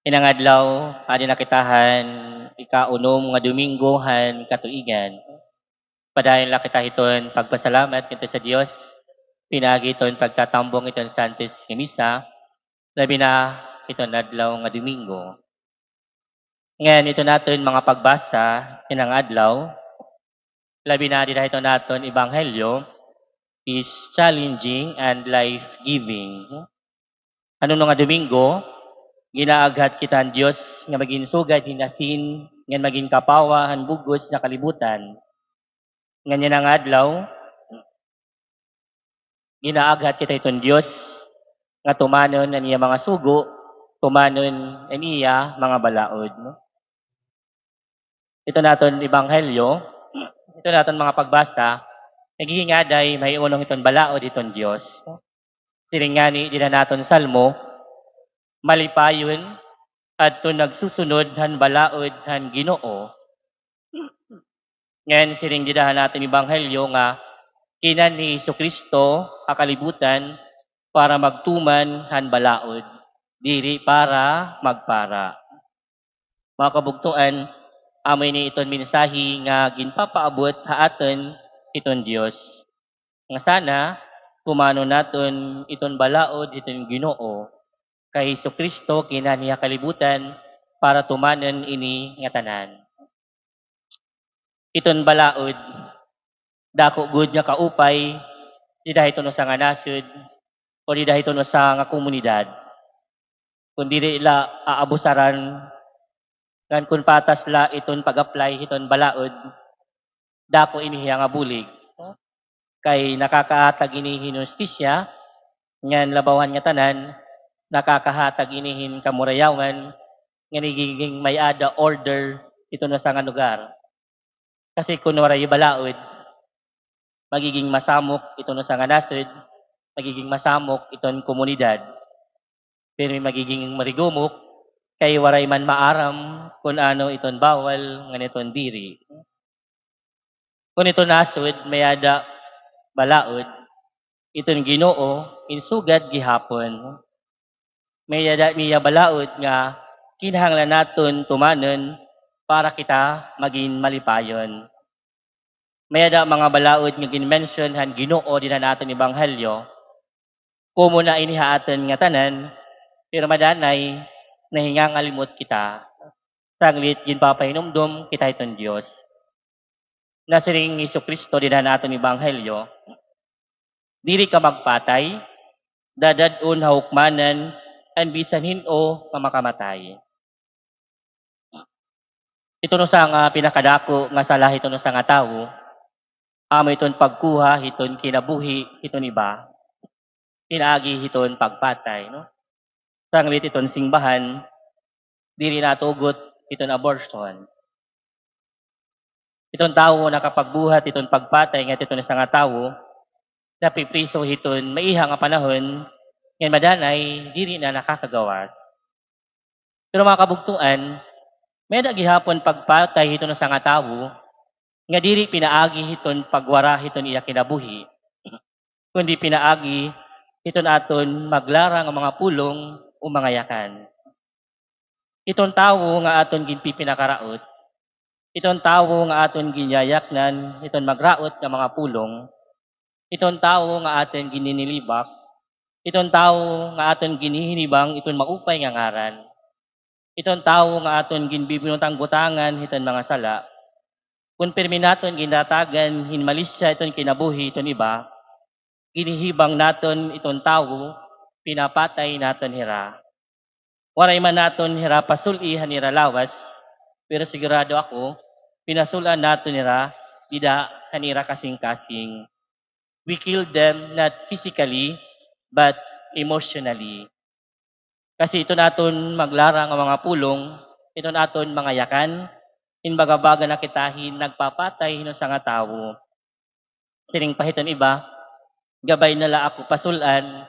Inangadlaw ani nakitahan ikaunom nga Domingohan katuigan. Padayon la kita hiton pagpasalamat kito sa Dios. Pinagi iton pagtatambong iton Santos nga misa. Labi na iton adlaw nga Domingo. Ngayon ito naton mga pagbasa inang adlaw. Labi na din ito naton Ebanghelyo is challenging and life-giving. Ano nga Domingo, ginaaghat kita ang Diyos nga maging sugad hinasin nga maging kapawa han bugos na kalibutan. Nganyan ang adlaw, ginaaghat kita itong Diyos nga tumanon ang iya mga sugo, tumanon ang iya mga balaod. No? Ito naton Ebanghelyo, ito naton mga pagbasa, naghihingaday may unong itong balaod itong Diyos. Siringani din na naton salmo, malipayon at to nagsusunod han balaod han Ginoo. Ngayon siring didahan natin Ebanghelyo nga kinan ni Jesucristo akalibutan para magtuman han balaod, diri para magpara. Mga kabugtuan, amoy ni iton mensahe nga ginpapaabot ha aton iton Dios. Nga sana kumano naton iton balaod iton Ginoo kay Jesucristo kinan niya kalibutan para tumanen ini nga tanan. Iton balaod, dako good nga kaupay, di dahil ito no sa nga nasud, o di dahil ito no sa nga komunidad. Kundi di ila aabusaran, kan kun patas la iton pag-apply, iton balaod, dako inihiya nga bulig. Kay nakakahatag inihin hustisya, ngan labawan nga tanan, nakakahatag inihin kamurayawan, nga nagiging may ada order ito no sa nga lugar. Kasi kung waray balaod, magiging masamok ito no sa nga nasud, magiging masamok iton komunidad. Pero magiging marigumok, kay waray man maaram kung ano iton bawal nga niton diri. Kung ito nasud, may ada balaod, iton Ginoo, insugad gihapon. May ada niya balaod nga kinahanglan naton tumanon para kita maging malipayon. May ada mga balaod nga ginmention han Ginoo din na naton Ebanghelyo. Kumo na inihaaton nga tanan, pero madanay nahingangalimot kita. Saglit ginpapahinumdum kita iton Dios. Nasiring Jesucristo din na naton Ebanghelyo. Diri ka magpatay, dadadun hawukmanan, an bisan hino nga makamatay. Ito no sa nga pinakadako nga salah ito no sa nga tawo, amo iton pagkuha, iton kinabuhi, iton iba, pinaagi iton pagpatay. No? Sanglit iton singbahan, diri natugot iton abortion. Iton tawo nakapagbuhat, iton pagpatay, nga iton sa nga tawo, napipriso iton maiha nga panahon, ngayon madanay, diri na nakakagawas. Pero mga kabugtuan, may nagihapon pagpatay ito sa nga tawo, nga diri pinaagi hiton pagwara hiton iya kinabuhi. Kundi pinaagi hiton aton maglarang ang mga pulong o mga yakan. Iton tawo nga aton ginpipinakaraot, iton tawo nga aton ginyayaknan, iton magraot nga mga pulong, iton tawo nga aton gininilibak, iton tawo nga aton ginihinibang, iton maupay nga ngaran. Iton tawo nga aton ginbibinutang gutangan iton mga sala. Kung pirmi naton ginatagan hinmalisya iton kinabuhi iton iba, ginihibang naton iton tawo, pinapatay naton hira. Waray man naton hira pasulihan hira lawas, pero sigurado ako, pinasulan naton hira, dida kanira kasing-kasing. We killed them not physically, but emotionally. Kasi ito naton maglarang ang mga pulong, ito naton mga yakan, inbagabaga na kitahin, nagpapatay hino sa nga tawo. Siring pahiton iba, gabay nala ako pasulan,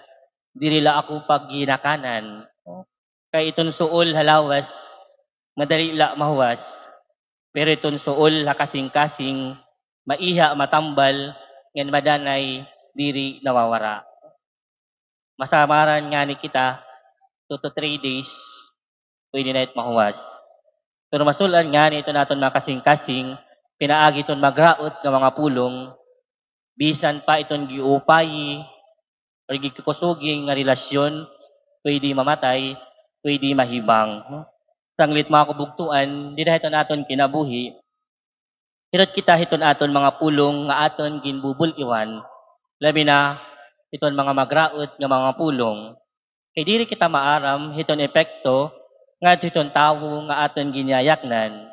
dirila ako pagginakanan. Kay iton suol halawas, madali la mahuwas, pero iton suol hakasing-kasing, maiha matambal, ngan madanay, diri nawawara. Masamaran nga ni kita, 2 to 3 days, pwede na it mahuwas. Pero masulan nga nito naton mga kasing-kasing, pinaagi iton magraot ng mga pulong, bisan pa iton giupayi, o gikusuging nga relasyon, pwede mamatay, pwede mahibang. Sanglit mga kabugtuan, di na ito naton kinabuhi, hirot kita hiton aton mga pulong nga aton ginbubul-iwan, labi na iton mga magraot nga mga pulong, kay diri kita maaram hiton epekto nga hiton tawo nga aton ginyayaknan.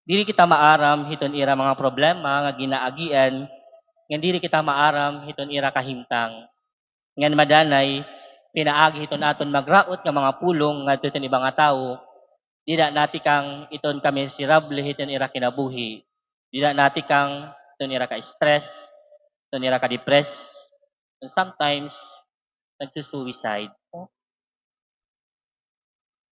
Diri kita maaram hiton ira mga problema nga ginaagian, nga diri kita maaram hiton ira kahimtang. Ngan madanay pinaagi hiton aton magraot nga mga pulong nga hiton ibang nga tawo, dida nati kang iton ka miserable hiton ira kinabuhi. Dida nati kang hiton ira ka stress, hiton ira ka depress, and sometimes nagsusuicide.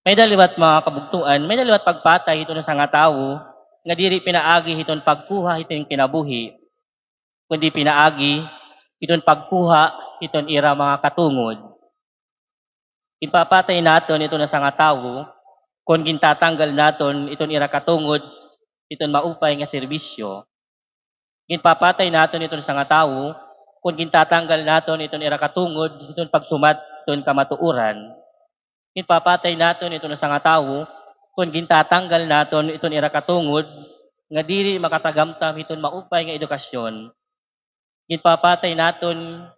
May daliwat mga kabugtuan, may daliwat pagpatay hiton sa nga tawo, nga diri pinaagi hiton pagkuha hiton kinabuhi, kundi pinaagi hiton pagkuha hiton ira mga katungod. Ipapatay naton ito na sa nga tawo, kung gintatanggal naton iton ira katungod, iton maupay nga serbisyo. Ginpapatay naton ito sa nga tawo, kung gintatanggal naton iton ira katungod, iton pagsumat iton kamatuuran. Ginpapatay naton ito na sa nga tawo, kung gintatanggal naton iton ira katungod, nga diri makatagamtam iton maupay nga edukasyon. Ginpapatay naton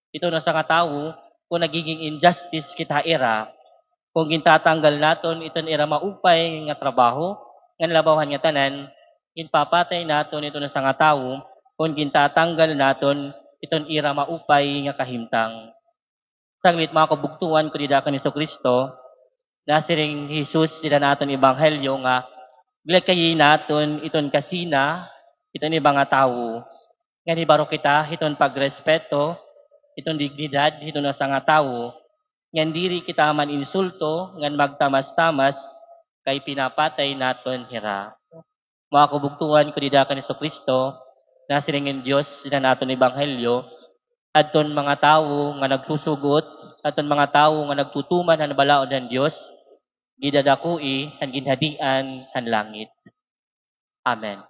ito na sa nga tawo, kung nagiging injustice kita ira, kung gintatanggal naton iton ira maupay nga trabaho, nga labawan nga tanan, ginpapatay naton ito na sa nga tawo, kung gintatanggal naton iton ira maupay nga kahimtang. Saglit mga kabugtuan ko dida kan Kristo, nasiring Jesus sila naton ebanghelyo nga glakayi naton iton kasina, iton ibang nga tawo. Nga ni baro kita iton pagrespeto, iton dignidad iton na sa nga tawo. Ngan diri kita man insulto, ngan magtamas-tamas, kay pinapatay naton hira. Mga kabugtuan ko dida kan Kristo, nasiring Dios sila naton ebanghelyo, adton mga tawo nga nagsusugot, adton mga tawo nga nagtutuman han balaod ng Dios, gidadakui han ginhadian han langit. Amen.